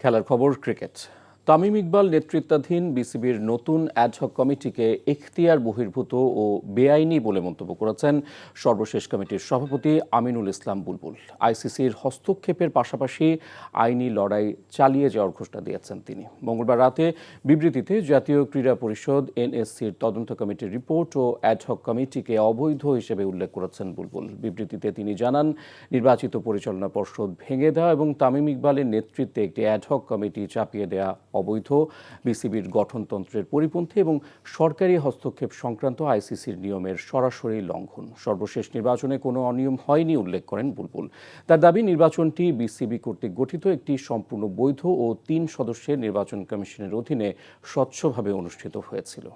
খেলার খবর ক্রিকেট। তামিম ইকবাল নেতৃত্বাধীন বিসিবির নতুন অ্যাডহক কমিটিকে এখতিয়ার বহির্ভূত ও বেআইনি বলে মন্তব্য করেছেন সর্বশেষ কমিটির সভাপতি আমিনুল ইসলাম বুলবুল। আইসিসির হস্তক্ষেপের পাশাপাশি আইনি লড়াই চালিয়ে যাওয়ার ঘোষণা দিয়েছেন তিনি। মঙ্গলবার রাতে বিবৃতিতে জাতীয় ক্রীড়া পরিষদ এনএসসির তদন্ত কমিটির রিপোর্ট ও অ্যাডহক কমিটিকে অবৈধ হিসেবে উল্লেখ করেছেন বুলবুল। বিবৃতিতে তিনি জানান, নির্বাচিত পরিচালনা পর্ষদ ভেঙে দেওয়া এবং তামিম ইকবালের নেতৃত্বে একটি অ্যাডহক কমিটি চাপিয়ে দেওয়া অবৈধ, বিসিবির গঠনতন্ত্রের পরিপন্থী এবং সরকারি হস্তক্ষেপ সংক্রান্ত আইসিসির নিয়মের সরাসরি লঙ্ঘন। সর্বশেষ নির্বাচনে কোনো অনিয়ম হয়নি উল্লেখ করেন বুলবুল। তার দাবি, নির্বাচনটি বিসিবি কর্তৃক গঠিত একটি সম্পূর্ণ বৈধ ও 3 সদস্যের নির্বাচন কমিশনের অধীনে স্বচ্ছভাবে অনুষ্ঠিত হয়েছিল।